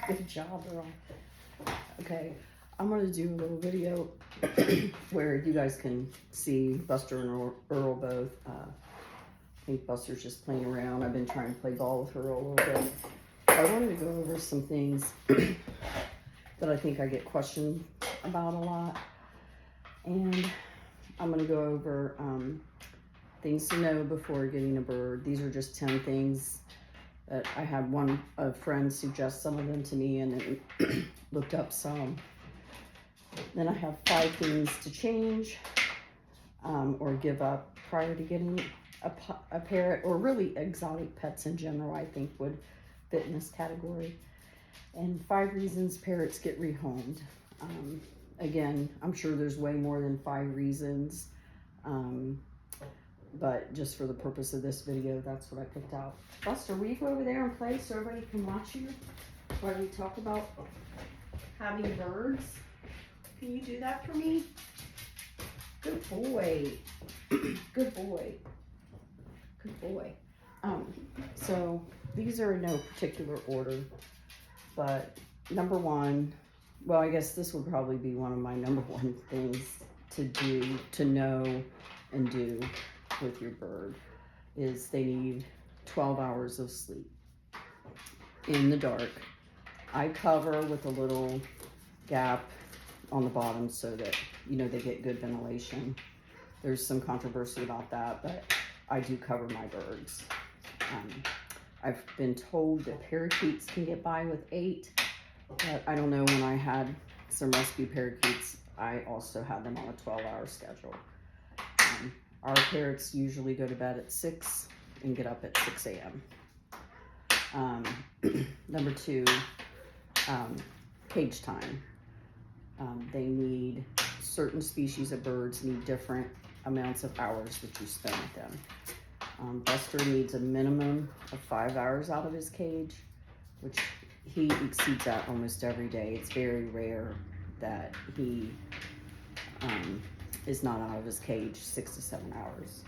Good job, Earl. Okay, I'm gonna do a little video where you guys can see Buster and Earl both. I think Buster's just playing around. I've been trying to play ball with her a little bit. I wanted to go over some things that I think I get questioned about a lot. And I'm gonna go over things to know before getting a bird. These are just 10 things that I had a friend suggest some of them to me, and then looked up some. Then I have 5 things to change or give up prior to getting a parrot, or really exotic pets in general, I think would fit in this category. And 5 reasons parrots get rehomed. Again, I'm sure there's way more than 5 reasons, but just for the purpose of this video, that's what I picked out. Buster, will you go over there and play so everybody can watch you while we talk about having birds? Can you do that for me? Good boy. Good boy. Good boy. So these are in no particular order, but number 1, well, I guess this would probably be one of my number 1 things to do, to know and do with your bird, is they need 12 hours of sleep in the dark. I cover with a little gap on the bottom so that, you know, they get good ventilation. There's some controversy about that, but I do cover my birds. I've been told that parakeets can get by with 8, but I don't know. When I had some rescue parakeets, I also had them on a 12-hour schedule. Our parrots usually go to bed at 6 and get up at 6 a.m. Number 2, cage time. They need, certain species of birds need different amounts of hours that you spend with them. Buster needs a minimum of 5 hours out of his cage, which he exceeds that almost every day. It's very rare that he is not out of his cage 6 to 7 hours.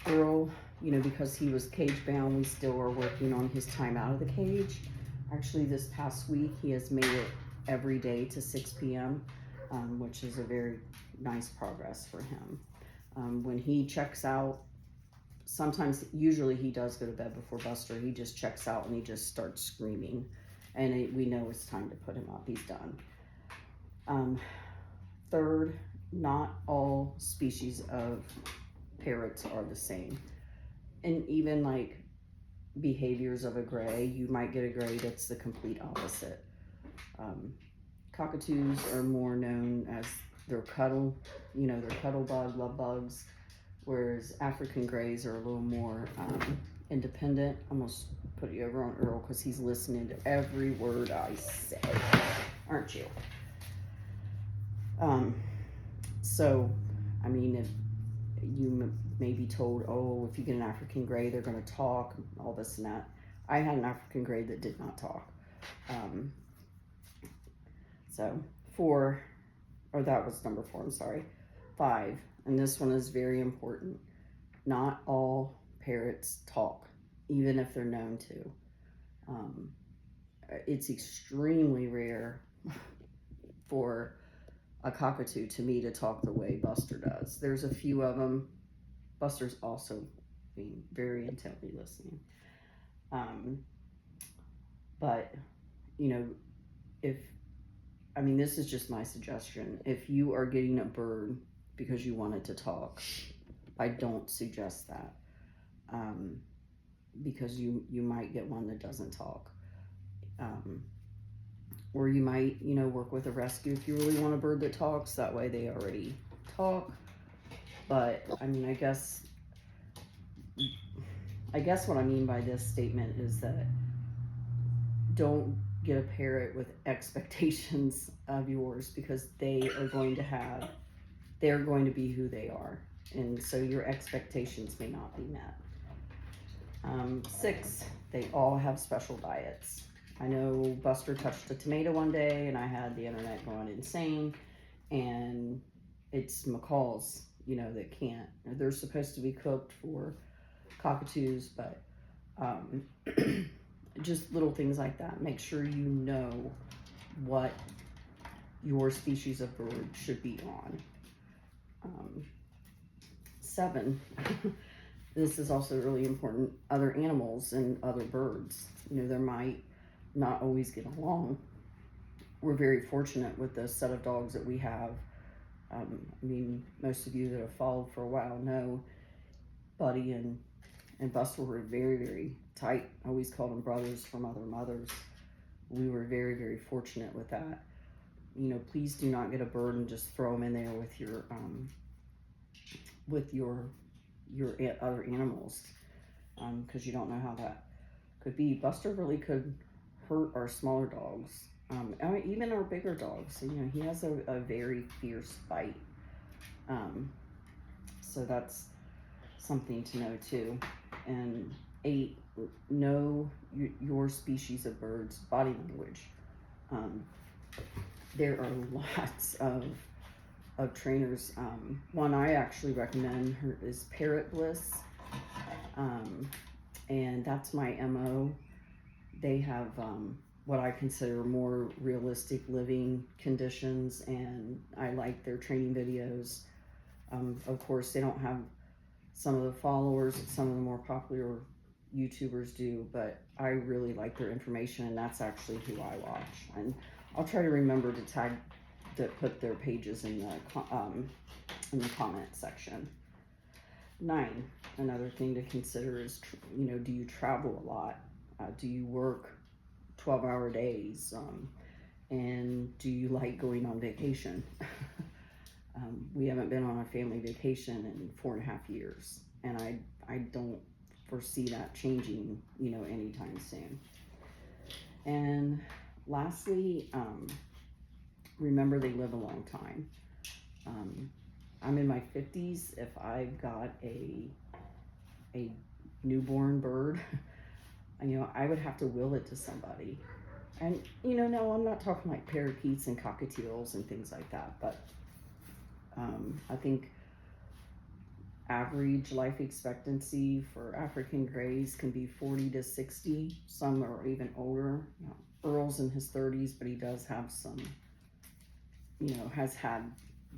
Earl, you know, because he was cage bound, we still are working on his time out of the cage. Actually, this past week, he has made it every day to 6 p.m., which is a very nice progress for him. When he checks out, usually he does go to bed before Buster. He just checks out and he just starts screaming, and we know it's time to put him up. He's done. Third, not all species of parrots are the same. And even like behaviors of a gray, you might get a gray that's the complete opposite. Cockatoos are more known as they're cuddle bug, love bugs, whereas African grays are a little more independent. I'm gonna put you over on Earl because he's listening to every word I say, aren't you? So, I mean, if you may be told, oh, if you get an African gray, they're going to talk, all this and that. I had an African gray that did not talk. So 4, or that was number 4, I'm sorry. 5, and this one is very important. Not all parrots talk, even if they're known to. It's extremely rare for a cockatoo, to me, to talk the way Buster does. There's a few of them. Buster's also being very intently listening. But, you know, this is just my suggestion. If you are getting a bird because you want it to talk, I don't suggest that. Because you might get one that doesn't talk. Or you might, you know, work with a rescue if you really want a bird that talks. That way they already talk. But, I mean, I guess what I mean by this statement is that don't get a parrot with expectations of yours, because they're going to be who they are. And so your expectations may not be met. 6, they all have special diets. I know Buster touched a tomato one day and I had the internet going insane, and it's macaws, you know, that can't. They're supposed to be cooked for cockatoos, but just little things like that. Make sure you know what your species of bird should be on. 7, this is also really important, other animals and other birds. You know, there might not always get along. We're very fortunate with the set of dogs that we have. I mean, most of you that have followed for a while know Buddy and Buster were very, very tight. I always called them brothers from other mothers. We were very, very fortunate with that. You know, please do not get a bird and just throw them in there with your other animals, because you don't know how that could be. Buster really could hurt our smaller dogs, even our bigger dogs. You know, he has a very fierce bite, so that's something to know too. And 8, know your species of birds' body language. There are lots of trainers. One I actually recommend is Parrot Bliss, and that's my MO. They have what I consider more realistic living conditions, and I like their training videos. Of course, they don't have some of the followers that some of the more popular YouTubers do, but I really like their information, and that's actually who I watch. And I'll try to remember to put their pages in the comment section. 9, another thing to consider is, you know, do you travel a lot? Do you work 12-hour days? And do you like going on vacation? We haven't been on a family vacation in 4.5 years, and I don't foresee that changing, you know, anytime soon. And lastly, remember they live a long time. I'm in my 50s. If I've got a newborn bird, you know, I would have to will it to somebody. And, you know, no, I'm not talking like parakeets and cockatiels and things like that, but I think average life expectancy for African grays can be 40 to 60. Some are even older. You know, Earl's in his 30s, but he does have some, you know, has had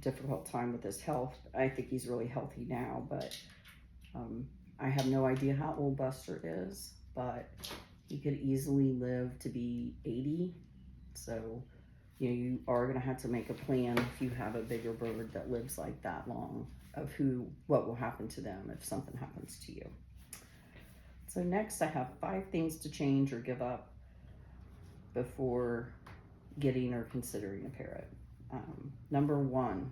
difficult time with his health. I think he's really healthy now, but I have no idea how old Buster is, but he could easily live to be 80. So, you know, you are going to have to make a plan if you have a bigger bird that lives like that long, of what will happen to them if something happens to you. So next I have 5 things to change or give up before getting or considering a parrot. Number 1,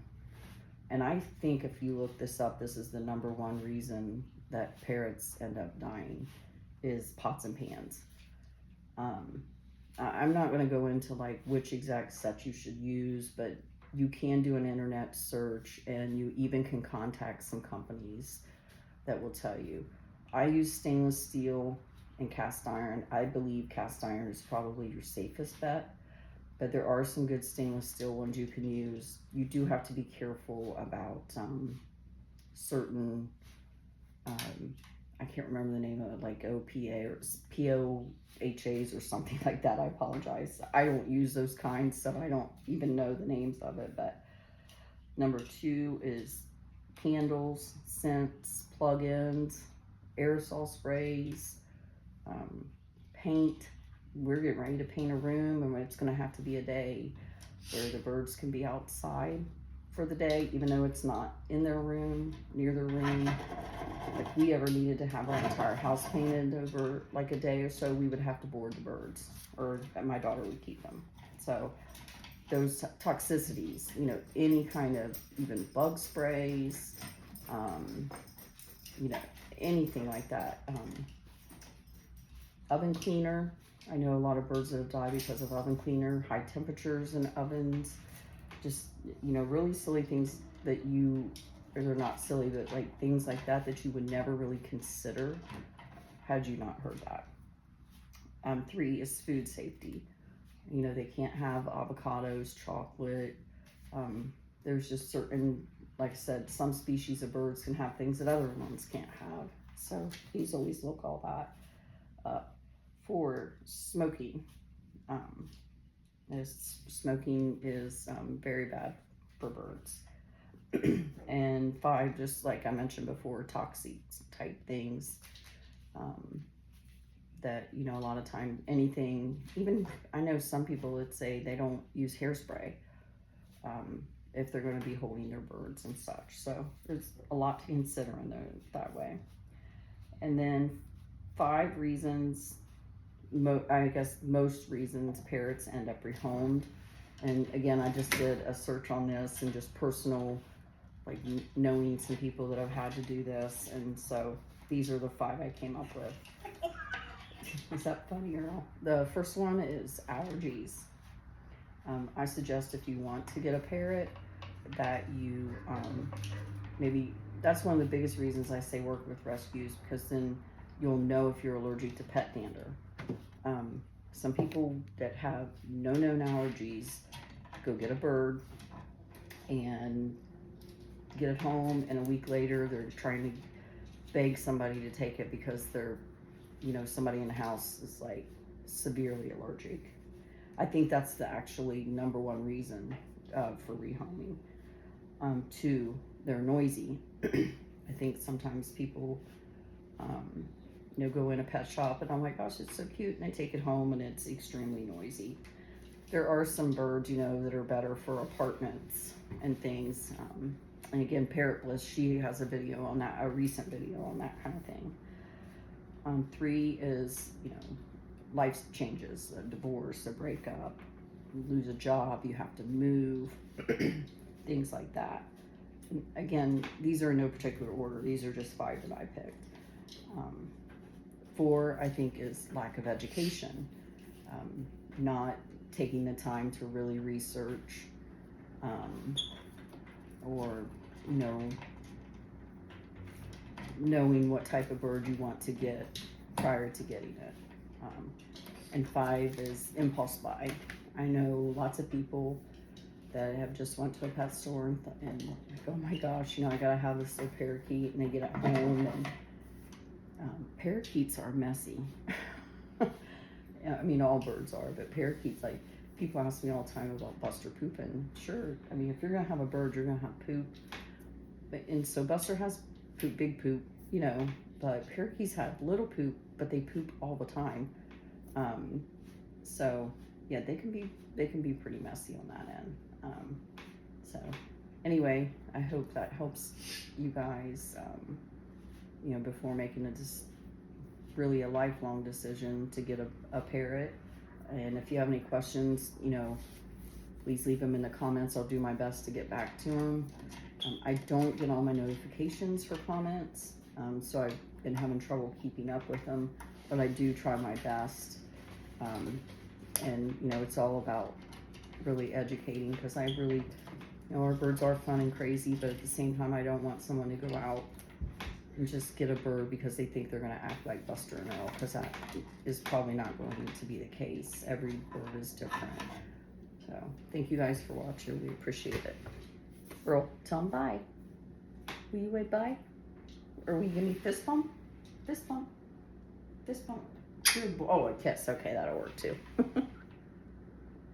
and I think if you look this up, this is the number 1 reason that parrots end up dying, is pots and pans. I'm not going to go into like which exact set you should use, but you can do an internet search, and you even can contact some companies that will tell you. I use stainless steel and cast iron. I believe cast iron is probably your safest bet, but there are some good stainless steel ones you can use. You do have to be careful about certain, I can't remember the name of it, like OPA or POHAs or something like that. I apologize. I don't use those kinds, so I don't even know the names of it. But number 2 is candles, scents, plug-ins, aerosol sprays, paint. We're getting ready to paint a room, and it's going to have to be a day where the birds can be outside for the day, even though it's not in their room, near their room. If we ever needed to have our entire house painted over like a day or so, we would have to board the birds, or my daughter would keep them. So those toxicities, you know, any kind of even bug sprays, you know, anything like that. Oven cleaner. I know a lot of birds that have died because of oven cleaner, high temperatures in ovens, just, you know, really silly things that or they're not silly, but like things like that you would never really consider had you not heard that. 3 is food safety. You know, they can't have avocados, chocolate. There's just certain, like I said, some species of birds can have things that other ones can't have. So please always look all that up. 4, smoking. Smoking is very bad for birds. And 5, just like I mentioned before, toxic type things. That, you know, a lot of time, anything, even I know some people would say they don't use hairspray if they're going to be holding their birds and such. So there's a lot to consider in that way. And then 5 reasons, I guess most reasons parrots end up rehomed. And again, I just did a search on this and just personal, like knowing some people that have had to do this. And so these are the 5 I came up with. Is that funny, Earl? The first one is allergies. I suggest if you want to get a parrot that you maybe, that's one of the biggest reasons I say work with rescues, because then you'll know if you're allergic to pet dander. Some people that have no known allergies go get a bird and get it home, and a week later they're trying to beg somebody to take it because they're, you know, somebody in the house is like severely allergic. I think that's the actually #1 reason for rehoming. 2, they're noisy. I think sometimes people, you know, go in a pet shop and, oh my gosh, it's so cute, and they take it home and it's extremely noisy. There are some birds, you know, that are better for apartments and things. And again, Parrot Bliss, she has a video on that, a recent video on that kind of thing. 3 is, you know, life changes, a divorce, a breakup, you lose a job, you have to move, things like that. And again, these are in no particular order. These are just 5 that I picked. 4, I think, is lack of education, not taking the time to really research, or, you know, knowing what type of bird you want to get prior to getting it. And 5 is impulse buy. I know lots of people that have just went to a pet store and like, oh my gosh, you know, I gotta have this little parakeet, and they get it home, and parakeets are messy. I mean, all birds are, but parakeets, like, people ask me all the time about Buster pooping. Sure, I mean, if you're gonna have a bird, you're gonna have poop. And so Buster has poop, big poop, you know, but parakeets have little poop, but they poop all the time. So yeah, they can be pretty messy on that end. So anyway, I hope that helps you guys, you know, before making really a lifelong decision to get a parrot. And if you have any questions, you know, please leave them in the comments. I'll do my best to get back to them. I don't get all my notifications for comments, so I've been having trouble keeping up with them, but I do try my best. And, you know, it's all about really educating, because I really, you know, our birds are fun and crazy, but at the same time, I don't want someone to go out and just get a bird because they think they're going to act like Buster and Earl, because that is probably not going to be the case. Every bird is different. So thank you guys for watching. We appreciate it. Earl, tell them bye. Will you wave bye? Or will you give me fist bump? Fist bump. Fist bump. Oh, a kiss. Okay, that'll work too.